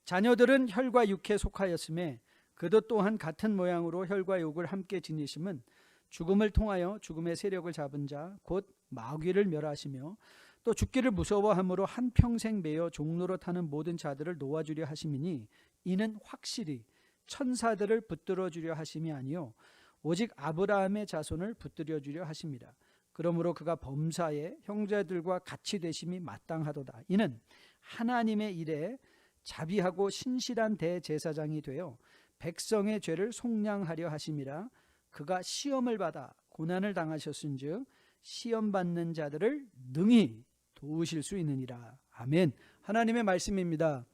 자녀들은 혈과 육에 속하였음에 그도 또한 같은 모양으로 혈과 육을 함께 지니심은 죽음을 통하여 죽음의 세력을 잡은 자 곧 마귀를 멸하시며 또 죽기를 무서워함으로 한평생 매여 종로로 타는 모든 자들을 놓아주려 하심이니 이는 확실히 천사들을 붙들어 주려 하심이 아니요 오직 아브라함의 자손을 붙들어 주려 하심이라. 그러므로 그가 범사에 형제들과 같이 되심이 마땅하도다. 이는 하나님의 일에 자비하고 신실한 대제사장이 되어 백성의 죄를 속량하려 하심이라. 그가 시험을 받아 고난을 당하셨은즉 시험 받는 자들을 능히 도우실 수 있느니라. 아멘. 하나님의 말씀입니다.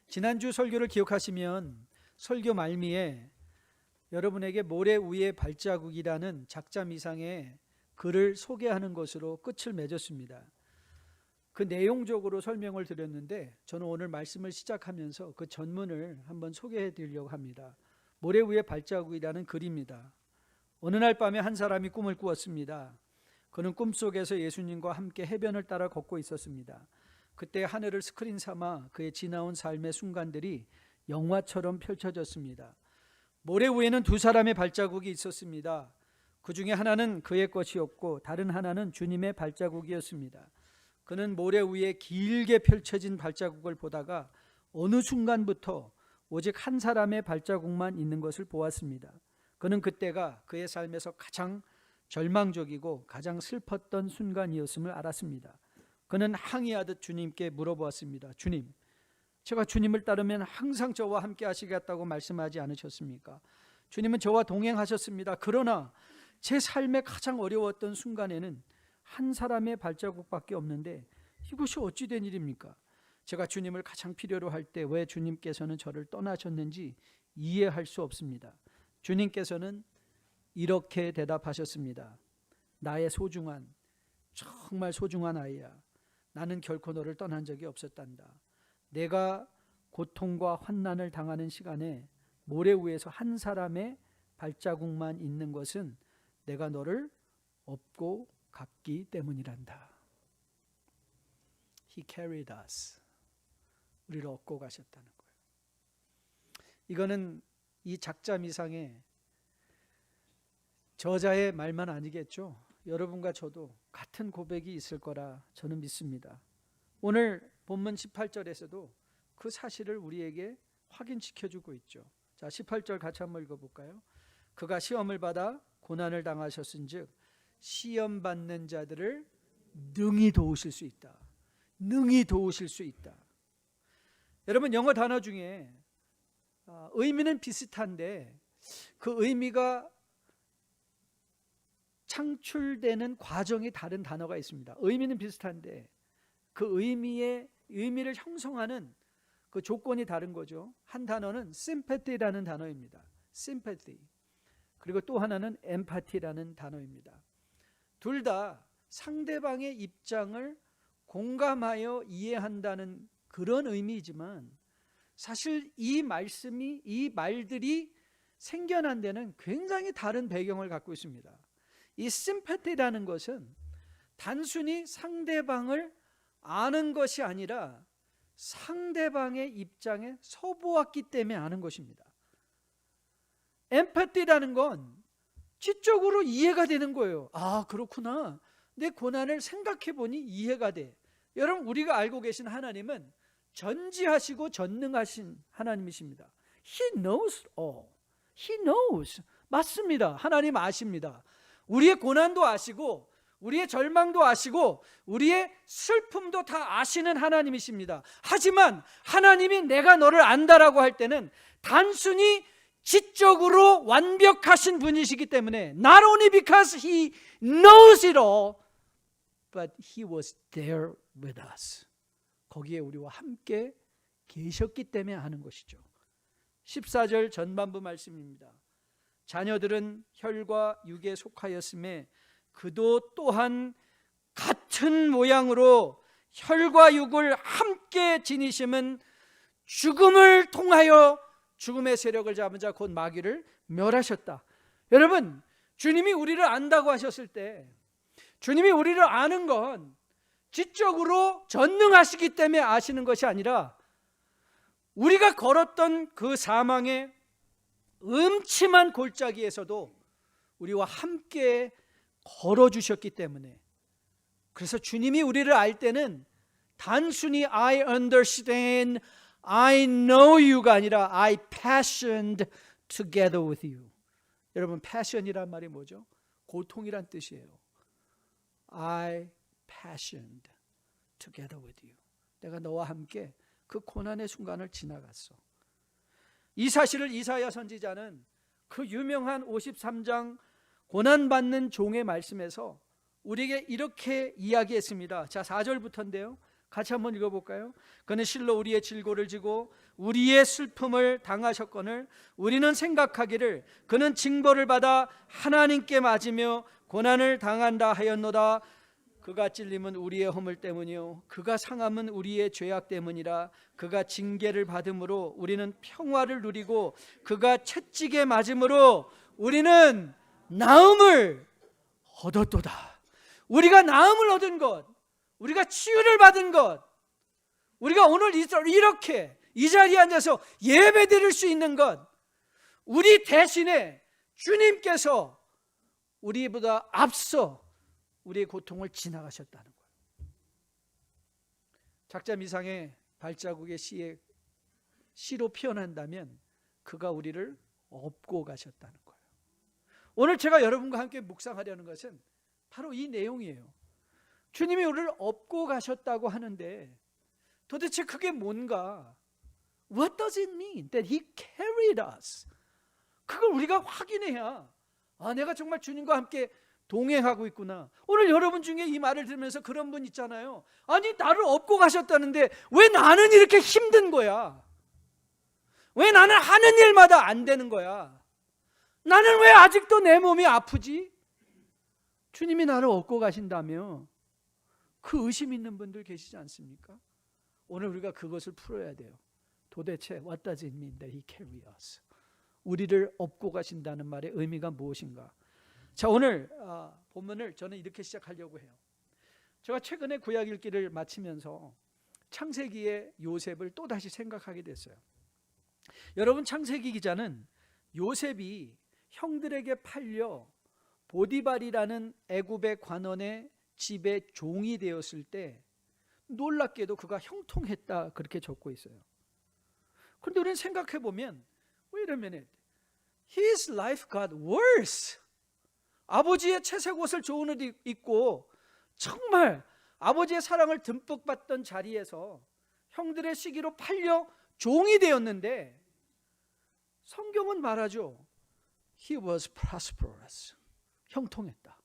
지난주 설교를 기억하시면 설교 말미에 여러분에게 모래 위의 발자국이라는 작자미상의 글을 소개하는 것으로 끝을 맺었습니다. 그 내용적으로 설명을 드렸는데 저는 오늘 말씀을 시작하면서 그 전문을 한번 소개해 드리려고 합니다. 모래 위의 발자국이라는 글입니다. 어느 날 밤에 한 사람이 꿈을 꾸었습니다. 그는 꿈속에서 예수님과 함께 해변을 따라 걷고 있었습니다. 그때 하늘을 스크린 삼아 그의 지나온 삶의 순간들이 영화처럼 펼쳐졌습니다. 모래 위에는 두 사람의 발자국이 있었습니다. 그 중에 하나는 그의 것이었고 다른 하나는 주님의 발자국이었습니다. 그는 모래 위에 길게 펼쳐진 발자국을 보다가 어느 순간부터 오직 한 사람의 발자국만 있는 것을 보았습니다. 그는 그때가 그의 삶에서 가장 절망적이고 가장 슬펐던 순간이었음을 알았습니다. 그는 항의하듯 주님께 물어보았습니다. 주님, 제가 주님을 따르면 항상 저와 함께 하시겠다고 말씀하지 않으셨습니까? 주님은 저와 동행하셨습니다. 그러나 제 삶에 가장 어려웠던 순간에는 한 사람의 발자국밖에 없는데 이것이 어찌 된 일입니까? 제가 주님을 가장 필요로 할 때 왜 주님께서는 저를 떠나셨는지 이해할 수 없습니다. 주님께서는 이렇게 대답하셨습니다. 나의 소중한, 정말 소중한 아이야. 나는 결코 너를 떠난 적이 없었단다. 내가 고통과 환난을 당하는 시간에 모래 위에서 한 사람의 발자국만 있는 것은 내가 너를 업고 갔기 때문이란다. He carried us. 우리를 업고 가셨다는 거예요. 이거는 이 작자미상의 저자의 말만 아니겠죠. 여러분과 저도 같은 고백이 있을 거라 저는 믿습니다. 오늘 본문 18절에서도 그 사실을 우리에게 확인시켜주고 있죠. 자, 18절 같이 한번 읽어볼까요? 그가 시험을 받아 고난을 당하셨은즉 시험 받는 자들을 능히 도우실 수 있다. 능히 도우실 수 있다. 여러분, 영어 단어 중에 의미는 비슷한데 그 의미가 창출되는 과정이 다른 단어가 있습니다. 의미는 비슷한데 그 의미를 형성하는 그 조건이 다른 거죠. 한 단어는 sympathy라는 단어입니다. sympathy. 그리고 또 하나는 empathy라는 단어입니다. 둘 다 상대방의 입장을 공감하여 이해한다는 그런 의미이지만 사실 이 말들이 생겨난 데는 굉장히 다른 배경을 갖고 있습니다. 이 sympathy라는 것은 단순히 상대방을 아는 것이 아니라 상대방의 입장에 서보았기 때문에 아는 것입니다. empathy라는 건 지적으로 이해가 되는 거예요. 아, 그렇구나. 내 고난을 생각해 보니 이해가 돼. 여러분, 우리가 알고 계신 하나님은 전지하시고 전능하신 하나님이십니다. He knows all. He knows. 맞습니다. 하나님 아십니다. 우리의 고난도 아시고 우리의 절망도 아시고 우리의 슬픔도 다 아시는 하나님이십니다. 하지만 하나님이 내가 너를 안다라고 할 때는 단순히 지적으로 완벽하신 분이시기 때문에 not only because He knows it all, but He was there with us. 거기에 우리와 함께 계셨기 때문에 하는 것이죠. 14절 전반부 말씀입니다. 자녀들은 혈과 육에 속하였음에 그도 또한 같은 모양으로 혈과 육을 함께 지니심은 죽음을 통하여 죽음의 세력을 잡은 자 곧 마귀를 멸하셨다. 여러분, 주님이 우리를 안다고 하셨을 때 주님이 우리를 아는 건 지적으로 전능하시기 때문에 아시는 것이 아니라 우리가 걸었던 그 사망의 음침한 골짜기에서도 우리와 함께 걸어주셨기 때문에, 그래서 주님이 우리를 알 때는 단순히 I understand, I know you가 아니라 I passioned together with you. 여러분, passion이란 말이 뭐죠? 고통이란 뜻이에요. I passioned together with you. 내가 너와 함께 그 고난의 순간을 지나갔어. 이 사실을 이사야 선지자는 그 유명한 53장 고난받는 종의 말씀에서 우리에게 이렇게 이야기했습니다. 자, 4절부터인데요. 같이 한번 읽어볼까요? 그는 실로 우리의 질고를 지고 우리의 슬픔을 당하셨거늘 우리는 생각하기를 그는 징벌을 받아 하나님께 맞으며 고난을 당한다 하였노다. 그가 찔림은 우리의 허물 때문이요 그가 상함은 우리의 죄악 때문이라. 그가 징계를 받음으로 우리는 평화를 누리고 그가 채찍에 맞음으로 우리는 나음을 얻었도다. 우리가 나음을 얻은 것, 우리가 치유를 받은 것, 우리가 오늘 이렇게 이 자리에 앉아서 예배 드릴 수 있는 것, 우리 대신에 주님께서 우리보다 앞서 우리의 고통을 지나가셨다는 거예요. 작자 미상의 발자국의 시로 표현한다면 그가 우리를 업고 가셨다는 거예요. 오늘 제가 여러분과 함께 묵상하려는 것은 바로 이 내용이에요. 주님이 우리를 업고 가셨다고 하는데 도대체 그게 뭔가? What does it mean that He carried us? 그걸 우리가 확인해야 내가 정말 주님과 함께 동행하고 있구나. 오늘 여러분 중에 이 말을 들으면서 그런 분 있잖아요. 아니, 나를 업고 가셨다는데 왜 나는 이렇게 힘든 거야? 왜 나는 하는 일마다 안 되는 거야? 나는 왜 아직도 내 몸이 아프지? 주님이 나를 업고 가신다며 그 의심 있는 분들 계시지 않습니까? 오늘 우리가 그것을 풀어야 돼요. 도대체 what does it mean that He carry us? 우리를 업고 가신다는 말의 의미가 무엇인가? 자, 오늘 본문을 저는 이렇게 시작하려고 해요. 제가 최근에 구약 읽기를 마치면서 창세기의 요셉을 또다시 생각하게 됐어요. 여러분, 창세기 기자는 요셉이 형들에게 팔려 보디발이라는 애굽의 관원의 집에 종이 되었을 때 놀랍게도 그가 형통했다 그렇게 적고 있어요. 그런데 우리는 생각해 보면 wait a minute, his life got worse. 아버지의 채색 옷을 좋은 옷 입고 정말 아버지의 사랑을 듬뿍 받던 자리에서 형들의 시기로 팔려 종이 되었는데 성경은 말하죠. He was prosperous. 형통했다.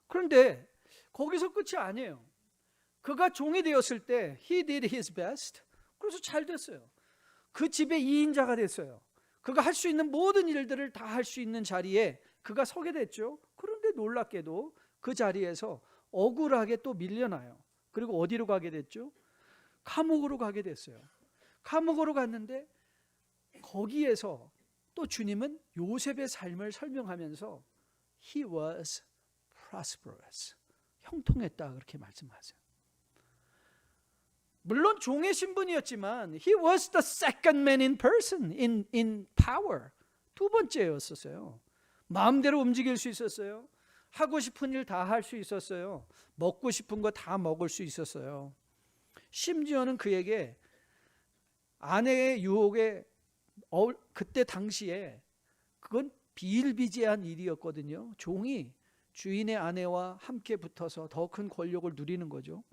그런데 거기서 끝이 아니에요. 그가 종이 되었을 때 He did his best. 그래서 잘 됐어요. 그 집의 2인자가 됐어요. 그가 할 수 있는 모든 일들을 다 할 수 있는 자리에 그가 서게 됐죠. 그런데 놀랍게도 그 자리에서 억울하게 또 밀려나요. 그리고 어디로 가게 됐죠? 감옥으로 가게 됐어요. 감옥으로 갔는데 거기에서 또 주님은 요셉의 삶을 설명하면서 He was prosperous. 형통했다 그렇게 말씀하세요. 물론 종의 신분이었지만 He was the second man in person, in power. 두 번째였었어요. 마음대로 움직일 수 있었어요. 하고 싶은 일 다 할 수 있었어요. 먹고 싶은 거 다 먹을 수 있었어요. 심지어는 그에게 아내의 유혹에 그때 당시에 그건 비일비재한 일이었거든요. 종이 주인의 아내와 함께 붙어서 더 큰 권력을 누리는 거죠.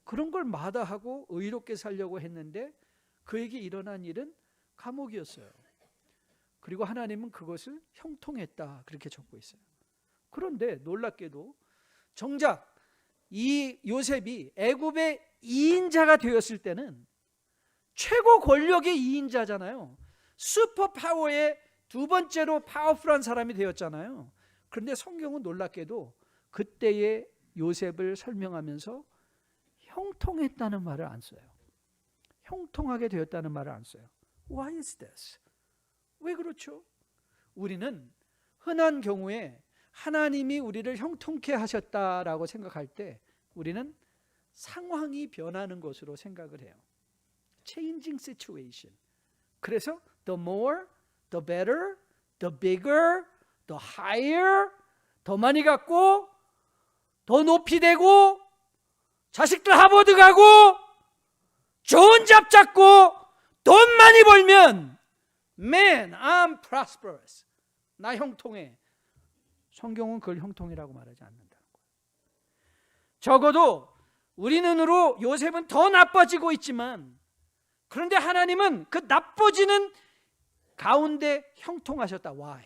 그런 걸 마다하고 의롭게 살려고 했는데 그에게 일어난 일은 감옥이었어요. 그리고 하나님은 그것을 형통했다 그렇게 적고 있어요. 그런데 놀랍게도 정작 이 요셉이 애굽의 2인자가 되었을 때는 최고 권력의 2인자잖아요. 슈퍼파워의 두 번째로 파워풀한 사람이 되었잖아요. 그런데 성경은 놀랍게도 그때의 요셉을 설명하면서 형통했다는 말을 안 써요. 형통하게 되었다는 말을 안 써요. Why is this? 왜 그렇죠? 우리는 흔한 경우에 하나님이 우리를 형통케 하셨다라고 생각할 때 우리는 상황이 변하는 것으로 생각을 해요. Changing situation. 그래서 the more, the better, the bigger, the higher, 더 많이 갖고 더 높이 되고 자식들 하버드 가고 좋은 잡 잡고 돈 많이 벌면 Man, I'm prosperous. 나 형통해. 성경은 그걸 형통이라고 말하지 않는다는 거예요. 적어도 우리 눈으로 요셉은 더 나빠지고 있지만 그런데 하나님은 그 나빠지는 가운데 형통하셨다. Why?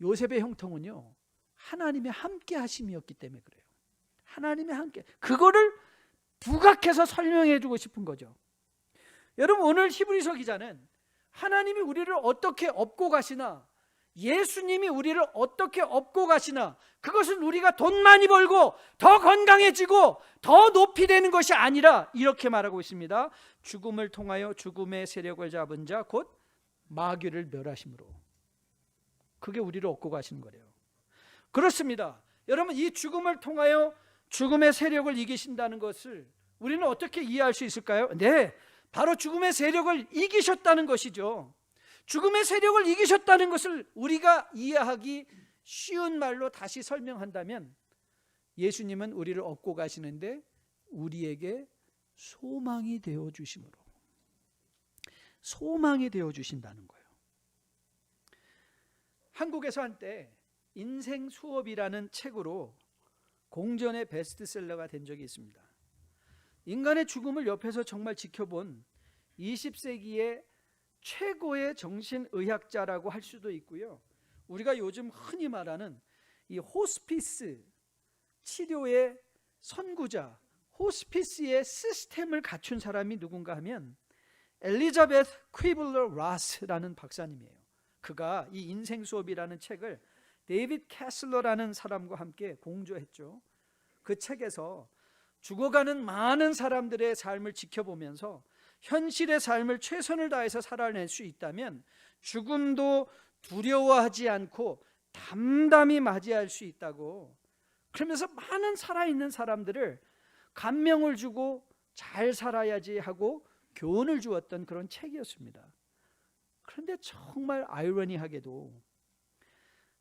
요셉의 형통은요, 하나님의 함께 하심이었기 때문에 그래요. 하나님의 함께. 그거를 부각해서 설명해 주고 싶은 거죠. 여러분, 오늘 히브리서 기자는 하나님이 우리를 어떻게 업고 가시나, 예수님이 우리를 어떻게 업고 가시나, 그것은 우리가 돈 많이 벌고 더 건강해지고 더 높이 되는 것이 아니라 이렇게 말하고 있습니다. 죽음을 통하여 죽음의 세력을 잡은 자 곧 마귀를 멸하심으로. 그게 우리를 업고 가시는 거래요. 그렇습니다. 여러분, 이 죽음을 통하여 죽음의 세력을 이기신다는 것을 우리는 어떻게 이해할 수 있을까요? 네, 바로 죽음의 세력을 이기셨다는 것이죠. 죽음의 세력을 이기셨다는 것을 우리가 이해하기 쉬운 말로 다시 설명한다면, 예수님은 우리를 업고 가시는데 우리에게 소망이 되어 주심으로, 소망이 되어 주신다는 거예요. 한국에서 한때 인생 수업이라는 책으로 공전의 베스트셀러가 된 적이 있습니다. 인간의 죽음을 옆에서 정말 지켜본 20세기의 최고의 정신의학자라고 할 수도 있고요, 우리가 요즘 흔히 말하는 이 호스피스 치료의 선구자, 호스피스의 시스템을 갖춘 사람이 누군가 하면 엘리자베스 퀴블러 라스라는 박사님이에요. 그가 이 인생 수업이라는 책을 데이빗 캐슬러라는 사람과 함께 공조했죠. 그 책에서 죽어가는 많은 사람들의 삶을 지켜보면서 현실의 삶을 최선을 다해서 살아낼 수 있다면 죽음도 두려워하지 않고 담담히 맞이할 수 있다고, 그러면서 많은 살아있는 사람들을 감명을 주고 잘 살아야지 하고 교훈을 주었던 그런 책이었습니다. 그런데 정말 아이러니하게도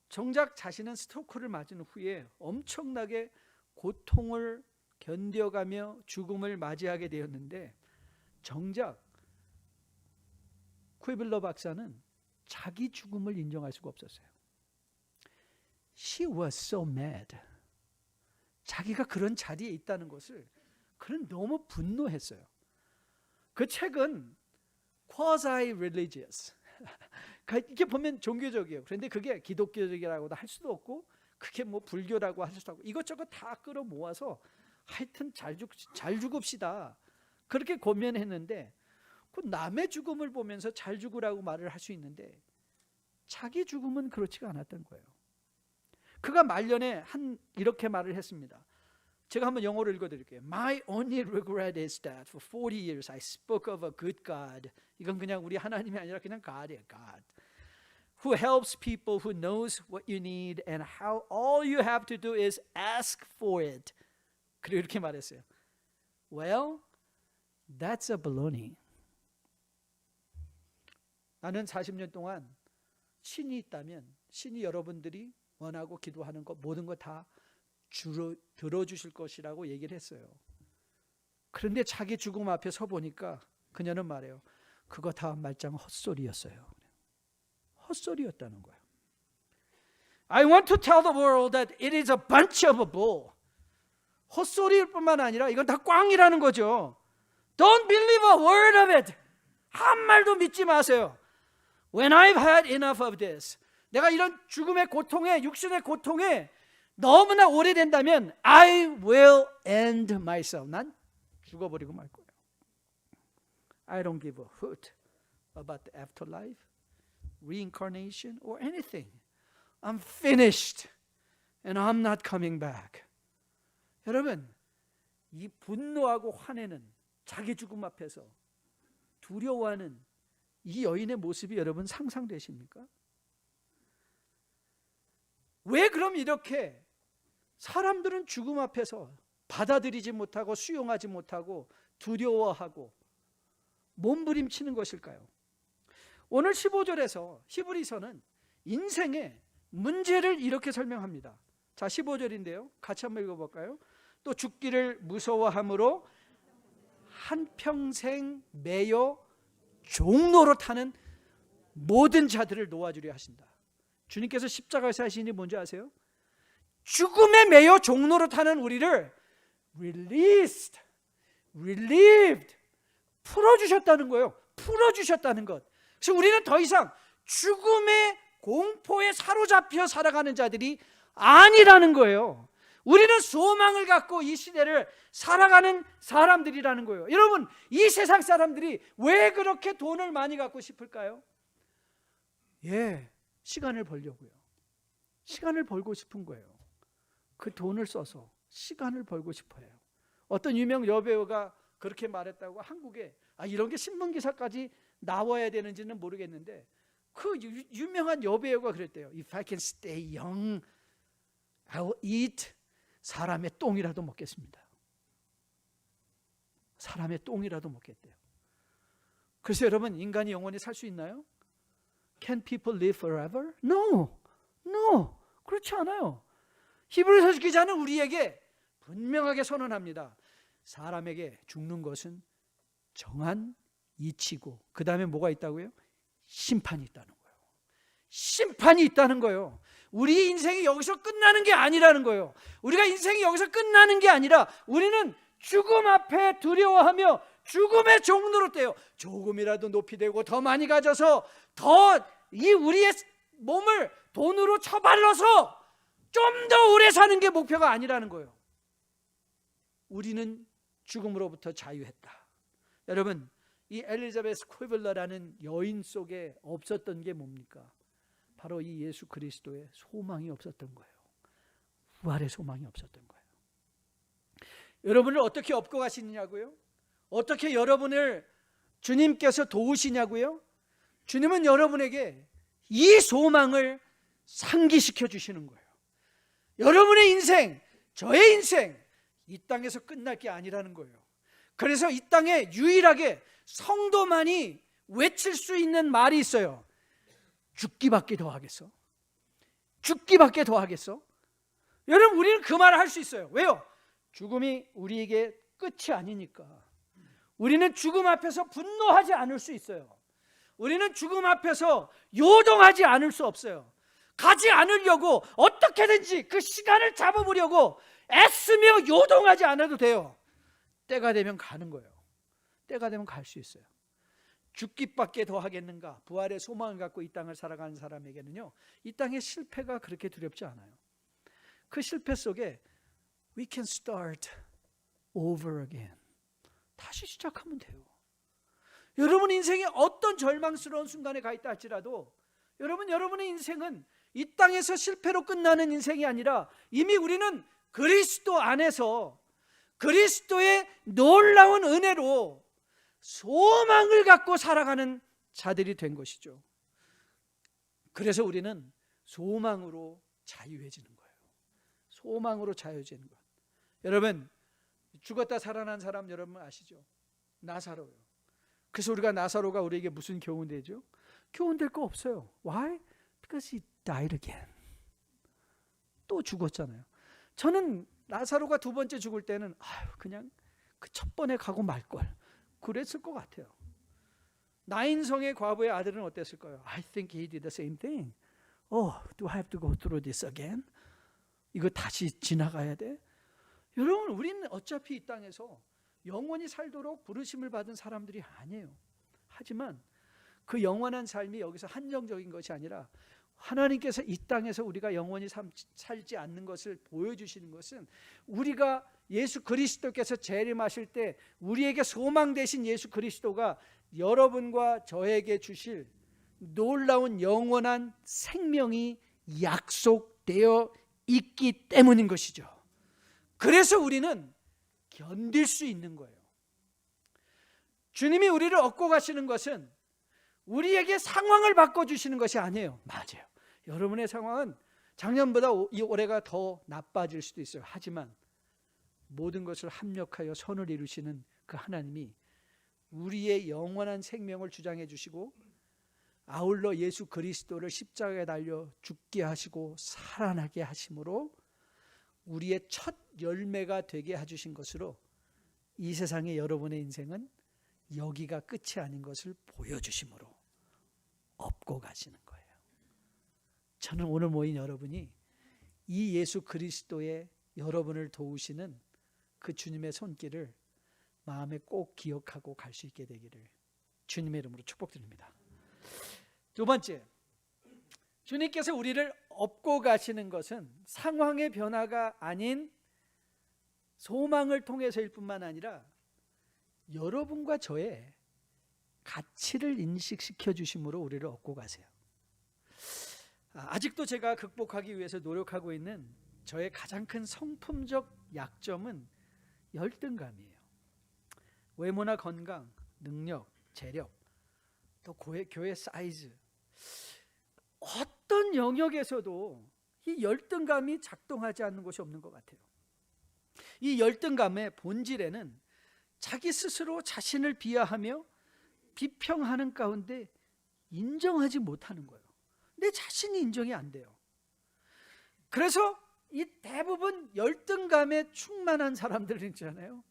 정작 자신은 스트로크를 맞은 후에 엄청나게 고통을 견뎌가며 죽음을 맞이하게 되었는데, 정작 퀴블러 박사는 자기 죽음을 인정할 수가 없었어요. She was so mad. 자기가 그런 자리에 있다는 것을 그는 너무 분노했어요. 그 책은 quasi-religious. 이렇게 보면 종교적이에요. 그런데 그게 기독교적이라고도 할 수도 없고, 그게 뭐 불교라고 할 수도 없고, 이것저것 다 끌어모아서 하여튼 잘 죽읍시다, 그렇게 고면했는데, 그 남의 죽음을 보면서 잘 죽으라고 말을 할 수 있는데 자기 죽음은 그렇지가 않았던 거예요. 그가 말년에 이렇게 말을 했습니다. 제가 한번 영어로 읽어드릴게요. My only regret is that for 40 years I spoke of a good God. 이건 그냥 우리 하나님이 아니라 그냥 God이에요. God. Who helps people, who knows what you need and how all you have to do is ask for it. 그리고 이렇게 말했어요. Well, that's a baloney. 나는 40년 동안 신이 있다면 신이 여러분들이 원하고 기도하는 것 모든 거 다 들어주실 것이라고 얘기를 했어요. 그런데 자기 죽음 앞에 서 보니까 그녀는 말해요. 그거 다 말짱 헛소리였어요. 헛소리였다는 거예요. I want to tell the world that it is a bunch of bull. 헛소리일 뿐만 아니라 이건 다 꽝이라는 거죠. Don't believe a word of it. 한 말도 믿지 마세요. When I've had enough of this. 내가 이런 죽음의 고통에, 육신의 고통에 너무나 오래된다면 I will end myself. 난 죽어버리고 말 거예요. I don't give a hoot about the afterlife, reincarnation or anything. I'm finished and I'm not coming back. 여러분, 이 분노하고 화내는 자기 죽음 앞에서 두려워하는 이 여인의 모습이 여러분 상상되십니까? 왜 그럼 이렇게 사람들은 죽음 앞에서 받아들이지 못하고 수용하지 못하고 두려워하고 몸부림치는 것일까요? 오늘 15절에서 히브리서는 인생의 문제를 이렇게 설명합니다. 자, 15절인데요. 같이 한번 읽어볼까요? 또 죽기를 무서워함으로 한평생 매여 종로로 타는 모든 자들을 놓아주려 하신다. 주님께서 십자가에서 하신 일이 뭔지 아세요? 죽음에 매여 종로로 타는 우리를 released, relieved, 풀어주셨다는 거예요. 풀어주셨다는 것. 그래서 우리는 더 이상 죽음의 공포에 사로잡혀 살아가는 자들이 아니라는 거예요. 우리는 소망을 갖고 이 시대를 살아가는 사람들이라는 거예요. 여러분, 이 세상 사람들이 왜 그렇게 돈을 많이 갖고 싶을까요? 시간을 벌려고요. 시간을 벌고 싶은 거예요. 그 돈을 써서 시간을 벌고 싶어요. 어떤 유명 여배우가 그렇게 말했다고 한국에 이런 게 신문기사까지 나와야 되는지는 모르겠는데 그 유명한 여배우가 그랬대요. If I can stay young, I will eat. 사람의 똥이라도 먹겠습니다. 사람의 똥이라도 먹겠대요. 그래서 여러분, 인간이 영원히 살 수 있나요? Can people live forever? No. 그렇지 않아요. 히브리서 기자는 우리에게 분명하게 선언합니다. 사람에게 죽는 것은 정한 이치고 그 다음에 뭐가 있다고요? 심판이 있다는 거예요. 심판이 있다는 거예요. 우리 인생이 여기서 끝나는 게 아니라는 거예요. 우리가 인생이 여기서 끝나는 게 아니라 우리는 죽음 앞에 두려워하며 죽음의 종로로 떼요. 조금이라도 높이 되고 더 많이 가져서 더 이 우리의 몸을 돈으로 처발라서 좀 더 오래 사는 게 목표가 아니라는 거예요. 우리는 죽음으로부터 자유했다. 여러분, 이 엘리자베스 쿠이블러라는 여인 속에 없었던 게 뭡니까? 바로 이 예수 그리스도의 소망이 없었던 거예요. 부활의 소망이 없었던 거예요. 여러분을 어떻게 업고 가시느냐고요? 어떻게 여러분을 주님께서 도우시냐고요? 주님은 여러분에게 이 소망을 상기시켜 주시는 거예요. 여러분의 인생, 저의 인생, 이 땅에서 끝날 게 아니라는 거예요. 그래서 이 땅에 유일하게 성도만이 외칠 수 있는 말이 있어요. 죽기밖에 더 하겠어? 죽기밖에 더 하겠어? 여러분, 우리는 그 말을 할 수 있어요. 왜요? 죽음이 우리에게 끝이 아니니까. 우리는 죽음 앞에서 분노하지 않을 수 있어요. 우리는 죽음 앞에서 요동하지 않을 수 없어요. 가지 않으려고 어떻게든지 그 시간을 잡아보려고 애쓰며 요동하지 않아도 돼요. 때가 되면 가는 거예요. 때가 되면 갈 수 있어요. 죽기밖에 더 하겠는가? 부활의 소망을 갖고 이 땅을 살아가는 사람에게는요, 이 땅의 실패가 그렇게 두렵지 않아요. 그 실패 속에 we can start over again. 다시 시작하면 돼요. 여러분 인생에 어떤 절망스러운 순간에 가 있다 할지라도 여러분의 인생은 이 땅에서 실패로 끝나는 인생이 아니라 이미 우리는 그리스도 안에서 그리스도의 놀라운 은혜로 소망을 갖고 살아가는 자들이 된 것이죠. 그래서 우리는 소망으로 자유해지는 거예요. 소망으로 자유해지는 것. 여러분, 죽었다 살아난 사람 여러분 아시죠? 나사로요. 그래서 우리가 나사로가 우리에게 무슨 교훈되죠? 교훈될 거 없어요. Why? Because he died again. 또 죽었잖아요. 저는 나사로가 두 번째 죽을 때는 그냥 그 첫 번에 가고 말 걸 그랬을 것 같아요. 나인성의 과부의 아들은 어땠을까요? I think he did the same thing. Do I have to go through this again? 이거 다시 지나가야 돼? 여러분, 우리는 어차피 이 땅에서 영원히 살도록 부르심을 받은 사람들이 아니에요. 하지만 그 영원한 삶이 여기서 한정적인 것이 아니라 하나님께서 이 땅에서 우리가 영원히 살지 않는 것을 보여주시는 것은 우리가 예수 그리스도께서 재림하실 때 우리에게 소망 되신 예수 그리스도가 여러분과 저에게 주실 놀라운 영원한 생명이 약속되어 있기 때문인 것이죠. 그래서 우리는 견딜 수 있는 거예요. 주님이 우리를 얻고 가시는 것은 우리에게 상황을 바꿔주시는 것이 아니에요. 맞아요. 여러분의 상황은 작년보다 이 올해가 더 나빠질 수도 있어요. 하지만 모든 것을 합력하여 선을 이루시는 그 하나님이 우리의 영원한 생명을 주장해 주시고 아울러 예수 그리스도를 십자가에 달려 죽게 하시고 살아나게 하심으로 우리의 첫 열매가 되게 해주신 것으로 이 세상의 여러분의 인생은 여기가 끝이 아닌 것을 보여주심으로 업고 가시는 거예요. 저는 오늘 모인 여러분이 이 예수 그리스도의 여러분을 도우시는 그 주님의 손길을 마음에 꼭 기억하고 갈 수 있게 되기를 주님의 이름으로 축복드립니다. 두 번째, 주님께서 우리를 업고 가시는 것은 상황의 변화가 아닌 소망을 통해서일 뿐만 아니라 여러분과 저의 가치를 인식시켜 주심으로 우리를 업고 가세요. 아직도 제가 극복하기 위해서 노력하고 있는 저의 가장 큰 성품적 약점은 열등감이에요. 외모나 건강, 능력, 재력, 또 교회 사이즈, 어떤 영역에서도 이 열등감이 작동하지 않는 곳이 없는 것 같아요. 이 열등감의 본질에는 자기 스스로 자신을 비하하며 비평하는 가운데 인정하지 못하는 거예요. 내 자신이 인정이 안 돼요. 그래서 이 대부분 열등감에 충만한 사람들 있잖아요.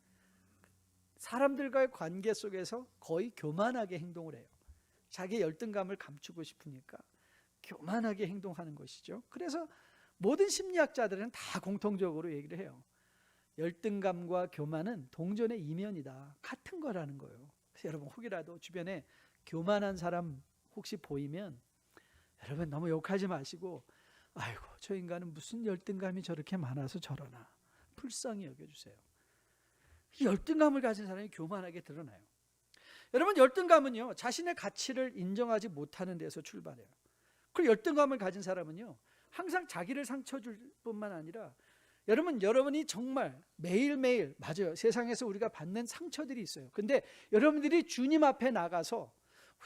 사람들과의 관계 속에서 거의 교만하게 행동을 해요. 자기 열등감을 감추고 싶으니까 교만하게 행동하는 것이죠. 그래서 모든 심리학자들은 다 공통적으로 얘기를 해요. 열등감과 교만은 동전의 이면이다, 같은 거라는 거예요. 그래서 여러분 혹이라도 주변에 교만한 사람 혹시 보이면 여러분 너무 욕하지 마시고, 아이고 저 인간은 무슨 열등감이 저렇게 많아서 저러나, 불쌍히 여겨주세요. 이 열등감을 가진 사람이 교만하게 드러나요. 여러분, 열등감은요, 자신의 가치를 인정하지 못하는 데서 출발해요. 그리고 열등감을 가진 사람은요, 항상 자기를 상처 줄 뿐만 아니라 여러분이 정말 매일매일, 맞아요, 세상에서 우리가 받는 상처들이 있어요. 근데 여러분들이 주님 앞에 나가서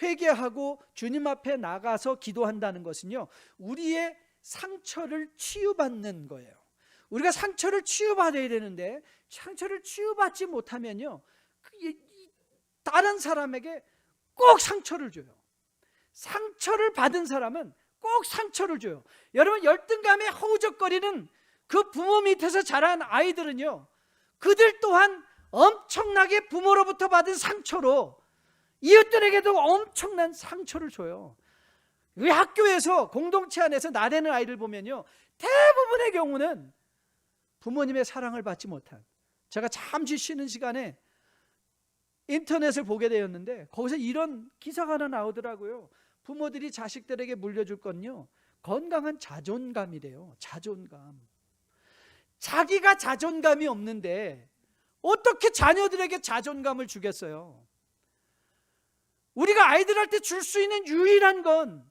회개하고 주님 앞에 나가서 기도한다는 것은요, 우리의 상처를 치유받는 거예요. 우리가 상처를 치유받아야 되는데 상처를 치유받지 못하면요, 다른 사람에게 꼭 상처를 줘요. 상처를 받은 사람은 꼭 상처를 줘요. 여러분, 열등감에 허우적거리는 그 부모 밑에서 자란 아이들은요, 그들 또한 엄청나게 부모로부터 받은 상처로 이웃들에게도 엄청난 상처를 줘요. 우리 학교에서 공동체 안에서 나대는 아이를 보면요, 대부분의 경우는 부모님의 사랑을 받지 못한, 제가 잠시 쉬는 시간에 인터넷을 보게 되었는데 거기서 이런 기사가 하나 나오더라고요. 부모들이 자식들에게 물려줄 건요, 건강한 자존감이래요. 자존감. 자기가 자존감이 없는데 어떻게 자녀들에게 자존감을 주겠어요? 우리가 아이들한테 줄 수 있는 유일한 건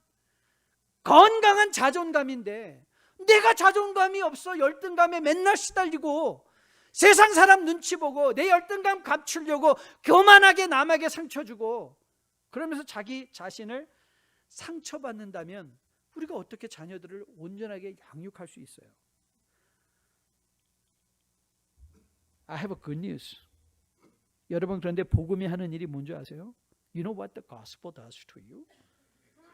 건강한 자존감인데, 내가 자존감이 없어 열등감에 맨날 시달리고 세상 사람 눈치 보고 내 열등감 감추려고 교만하게 남에게 상처 주고 그러면서 자기 자신을 상처받는다면 우리가 어떻게 자녀들을 온전하게 양육할 수 있어요? I have a good news. 여러분, 그런데 복음이 하는 일이 뭔지 아세요? You know what the gospel does to you?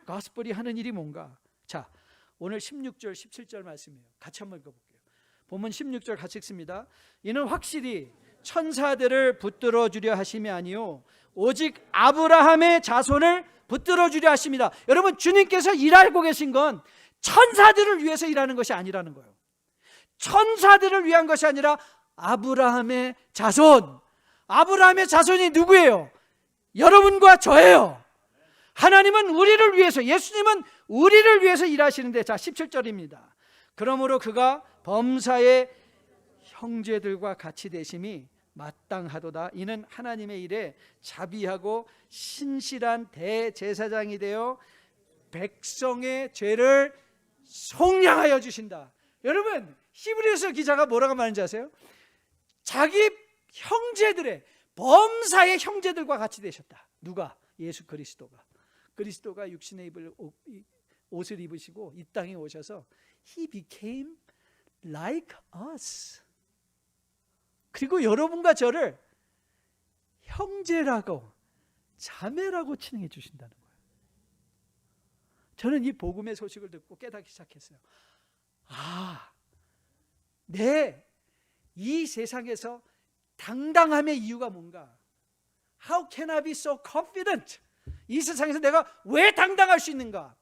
gospel이 하는 일이 뭔가? 자, 오늘 16절 17절 말씀이에요. 같이 한번 읽어볼게요. 본문 16절 같이 읽습니다. 이는 확실히 천사들을 붙들어 주려 하심이 아니요 오직 아브라함의 자손을 붙들어 주려 하십니다. 여러분, 주님께서 일하고 계신 건 천사들을 위해서 일하는 것이 아니라는 거예요. 천사들을 위한 것이 아니라 아브라함의 자손. 아브라함의 자손이 누구예요? 여러분과 저예요. 하나님은 우리를 위해서, 예수님은 우리를 위해서 일하시는데, 자 17절입니다. 그러므로 그가 범사의 형제들과 같이 되심이 마땅하도다. 이는 하나님의 일에 자비하고 신실한 대제사장이 되어 백성의 죄를 속량하여 주신다. 여러분, 히브리서 기자가 뭐라고 말하는지 아세요? 자기 형제들의, 범사의 형제들과 같이 되셨다. 누가? 예수 그리스도가. 그리스도가 육신의 옷을 입으시고 이 땅에 오셔서 He became like us. 그리고 여러분과 저를 형제라고 자매라고 칭해 주신다는 거예요. 저는 이 복음의 소식을 듣고 깨닫기 시작했어요. 이 세상에서 당당함의 이유가 뭔가? How can I be so confident? 이 세상에서 내가 왜 당당할 수 있는가?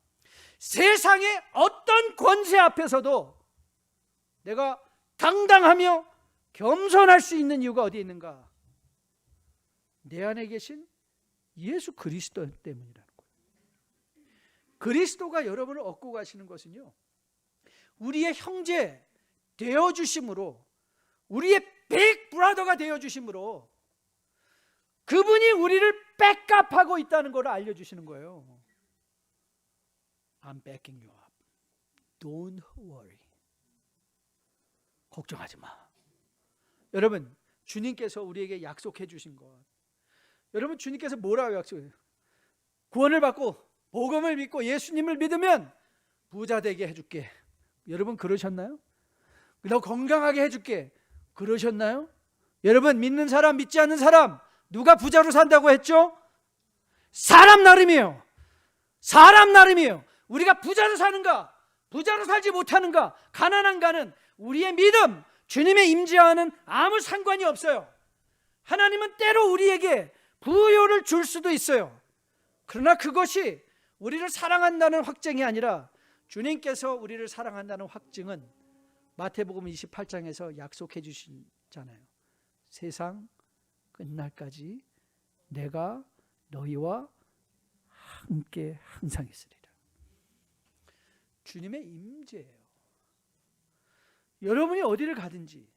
세상의 어떤 권세 앞에서도 내가 당당하며 겸손할 수 있는 이유가 어디에 있는가? 내 안에 계신 예수 그리스도 때문이라는 거예요. 그리스도가 여러분을 얻고 가시는 것은요, 우리의 형제 되어주심으로, 우리의 빅 브라더가 되어주심으로 그분이 우리를 백업하고 있다는 걸 알려주시는 거예요. I'm backing you up. Don't worry. 걱정하지 마. 여러분, 주님께서 우리에게 약속해 주신 것, 여러분 주님께서 뭐라고 약속해요? 구원을 받고 복음을 믿고 예수님을 믿으면 부자 되게 해줄게. 여러분 그러셨나요? 너 건강하게 해줄게. 그러셨나요? 여러분, 믿는 사람 믿지 않는 사람 누가 부자로 산다고 했죠? 사람 나름이에요. 사람 나름이에요. 우리가 부자로 사는가, 부자로 살지 못하는가, 가난한가는 우리의 믿음, 주님의 임재와는 아무 상관이 없어요. 하나님은 때로 우리에게 부요를 줄 수도 있어요. 그러나 그것이 우리를 사랑한다는 확증이 아니라 주님께서 우리를 사랑한다는 확증은 마태복음 28장에서 약속해 주시잖아요. 세상 끝날까지 내가 너희와 함께 항상 있으리라. 주님의 임재예요. 여러분이 어디를 가든지,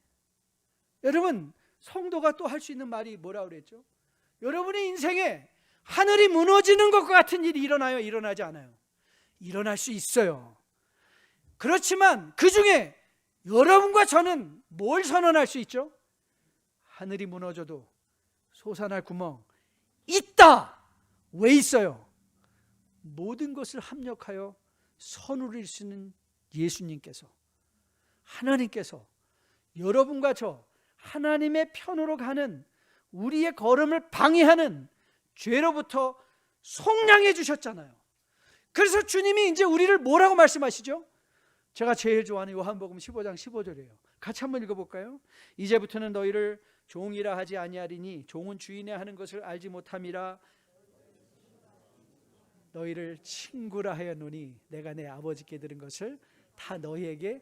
여러분 성도가 또 할 수 있는 말이 뭐라고 그랬죠? 여러분의 인생에 하늘이 무너지는 것과 같은 일이 일어나요? 일어나지 않아요? 일어날 수 있어요. 그렇지만 그 중에 여러분과 저는 뭘 선언할 수 있죠? 하늘이 무너져도 솟아날 구멍 있다. 왜 있어요? 모든 것을 합력하여 선을 이루시는 예수님께서, 하나님께서 여러분과 저 하나님의 편으로 가는 우리의 걸음을 방해하는 죄로부터 속량해 주셨잖아요. 그래서 주님이 이제 우리를 뭐라고 말씀하시죠? 제가 제일 좋아하는 요한복음 15장 15절이에요. 같이 한번 읽어볼까요? 이제부터는 너희를 종이라 하지 아니하리니 종은 주인의 하는 것을 알지 못함이라 너희를 친구라 하였노니 내가 내 아버지께 들은 것을 다 너희에게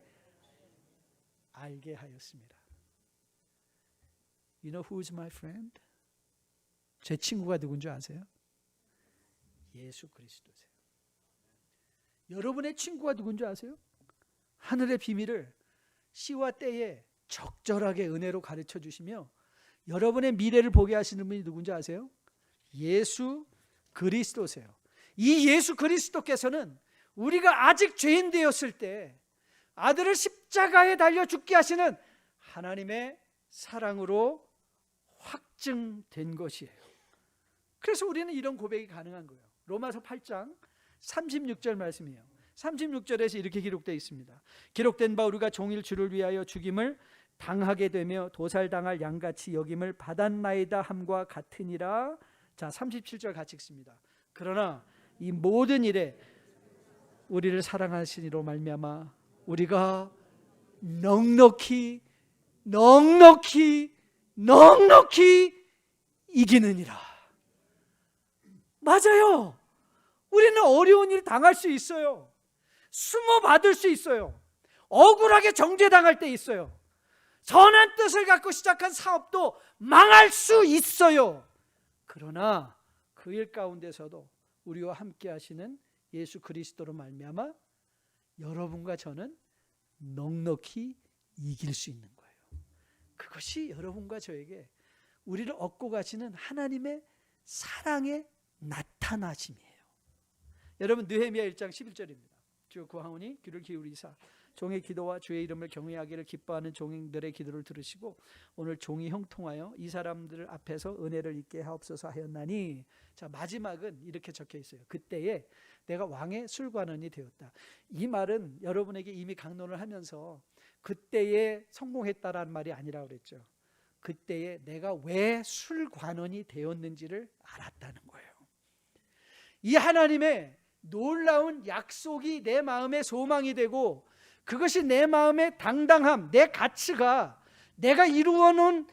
알게 하였습니다. You know who's my friend? 제 친구가 누군지 아세요? 예수 그리스도세요. 여러분의 친구가 누군지 아세요? 하늘의 비밀을 시와 때에 적절하게 은혜로 가르쳐 주시며 여러분의 미래를 보게 하시는 분이 누군지 아세요? 예수 그리스도세요. 이 예수 그리스도께서는 우리가 아직 죄인 되었을 때 아들을 십자가에 달려 죽게 하시는 하나님의 사랑으로 확증된 것이에요. 그래서 우리는 이런 고백이 가능한 거예요. 로마서 8장 36절 말씀이에요. 36절에서 이렇게 기록되어 있습니다. 기록된 바 우리가 종일 주를 위하여 죽임을 당하게 되며 도살당할 양같이 여김을 받았나이다 함과 같으니라. 자, 37절 같이 읽습니다. 그러나 이 모든 일에 우리를 사랑하시니로 말미암아 우리가 넉넉히 이기느니라. 맞아요. 우리는 어려운 일 당할 수 있어요. 숨어 받을 수 있어요. 억울하게 정죄당할 때 있어요. 선한 뜻을 갖고 시작한 사업도 망할 수 있어요. 그러나 그 일 가운데서도 우리와 함께 하시는 예수 그리스도로 말미암아 여러분과 저는 넉넉히 이길 수 있는 거예요. 그것이 여러분과 저에게 우리를 얻고 가시는 하나님의 사랑의 나타나심이에요. 여러분 느헤미야 1장 11절입니다. 주 구하오니 귀를 기울이사 종의 기도와 주의 이름을 경외하기를 기뻐하는 종들의 기도를 들으시고 오늘 종이 형통하여 이 사람들 앞에서 은혜를 입게 하옵소서 하였나니. 자, 마지막은 이렇게 적혀 있어요. 그때에 내가 왕의 술관원이 되었다. 이 말은 여러분에게 이미 강론을 하면서 그때에 성공했다라는 말이 아니라고 그랬죠. 그때에 내가 왜 술관원이 되었는지를 알았다는 거예요. 이 하나님의 놀라운 약속이 내 마음의 소망이 되고, 그것이 내 마음의 당당함, 내 가치가 내가 이루어놓은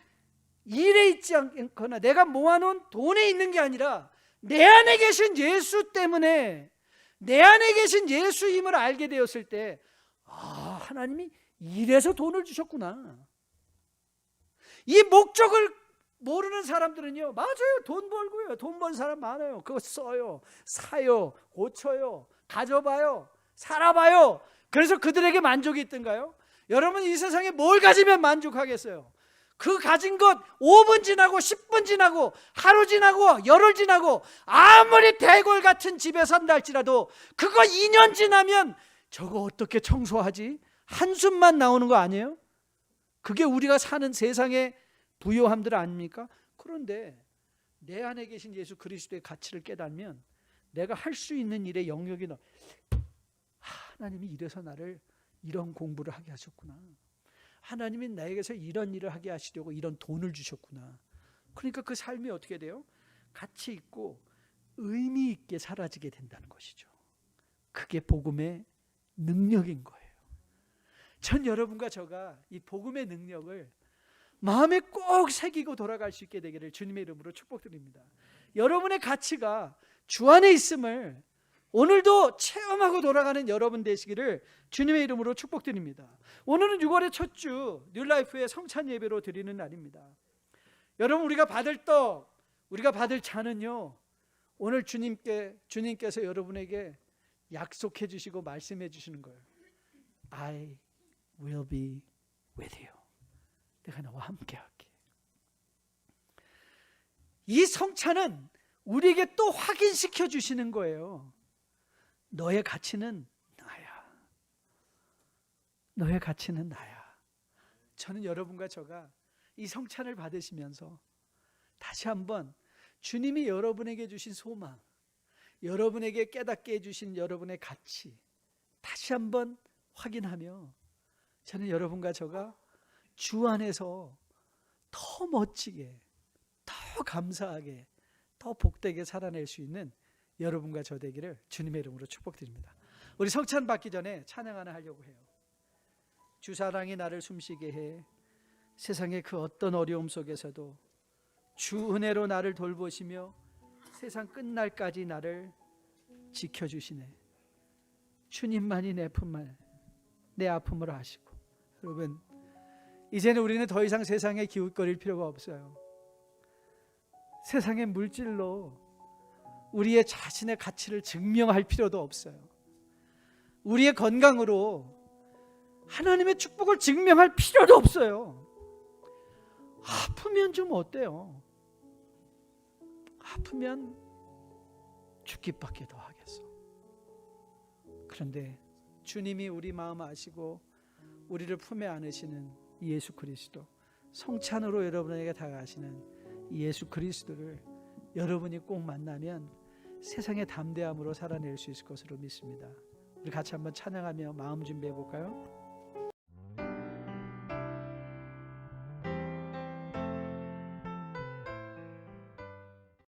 일에 있지 않거나 내가 모아놓은 돈에 있는 게 아니라 내 안에 계신 예수 때문에, 내 안에 계신 예수임을 알게 되었을 때, 하나님이 이래서 돈을 주셨구나. 이 목적을 모르는 사람들은요, 맞아요, 돈 벌고요, 돈 버는 사람 많아요. 그거 써요, 사요, 고쳐요, 가져봐요, 살아봐요. 그래서 그들에게 만족이 있던가요? 여러분, 이 세상에 뭘 가지면 만족하겠어요? 그 가진 것 5분 지나고 10분 지나고 하루 지나고 열흘 지나고 아무리 대궐 같은 집에 산다 할지라도 그거 2년 지나면 저거 어떻게 청소하지? 한숨만 나오는 거 아니에요? 그게 우리가 사는 세상의 부요함들 아닙니까? 그런데 내 안에 계신 예수 그리스도의 가치를 깨달으면 내가 할 수 있는 일의 영역이 하나님이 이래서 나를 이런 공부를 하게 하셨구나. 하나님이 나에게서 이런 일을 하게 하시려고 이런 돈을 주셨구나. 그러니까 그 삶이 어떻게 돼요? 가치 있고 의미 있게 사라지게 된다는 것이죠. 그게 복음의 능력인 거예요. 전 여러분과 저가 이 복음의 능력을 마음에 꼭 새기고 돌아갈 수 있게 되기를 주님의 이름으로 축복드립니다. 여러분의 가치가 주 안에 있음을 오늘도 체험하고 돌아가는 여러분 되시기를 주님의 이름으로 축복드립니다. 오늘은 6월의 첫 주 뉴라이프의 성찬 예배로 드리는 날입니다. 여러분, 우리가 받을 떡, 우리가 받을 잔은요, 오늘 주님께서 여러분에게 약속해 주시고 말씀해 주시는 거예요. I will be with you. 내가 너와 함께 할게. 이 성찬은 우리에게 또 확인시켜 주시는 거예요. 너의 가치는 나야. 너의 가치는 나야. 저는 여러분과 저가 이 성찬을 받으시면서 다시 한번 주님이 여러분에게 주신 소망, 여러분에게 깨닫게 해주신 여러분의 가치 다시 한번 확인하며, 저는 여러분과 저가 주 안에서 더 멋지게, 더 감사하게, 더 복되게 살아낼 수 있는 여러분과 저 되기를 주님의 이름으로 축복드립니다. 우리 성찬 받기 전에 찬양 하나 하려고 해요. 주 사랑이 나를 숨쉬게 해. 세상의 그 어떤 어려움 속에서도 주 은혜로 나를 돌보시며 세상 끝날까지 나를 지켜주시네. 주님만이 내 품을, 내 아픔을 아시고. 여러분, 이제는 우리는 더 이상 세상에 기웃거릴 필요가 없어요. 세상의 물질로 우리의 자신의 가치를 증명할 필요도 없어요. 우리의 건강으로 하나님의 축복을 증명할 필요도 없어요. 아프면 좀 어때요? 아프면 죽기밖에 더 하겠어. 그런데 주님이 우리 마음 아시고 우리를 품에 안으시는 예수 그리스도, 성찬으로 여러분에게 다가가시는 예수 그리스도를 여러분이 꼭 만나면 세상의 담대함으로 살아낼 수 있을 것으로 믿습니다. 우리 같이 한번 찬양하며 마음 준비해 볼까요?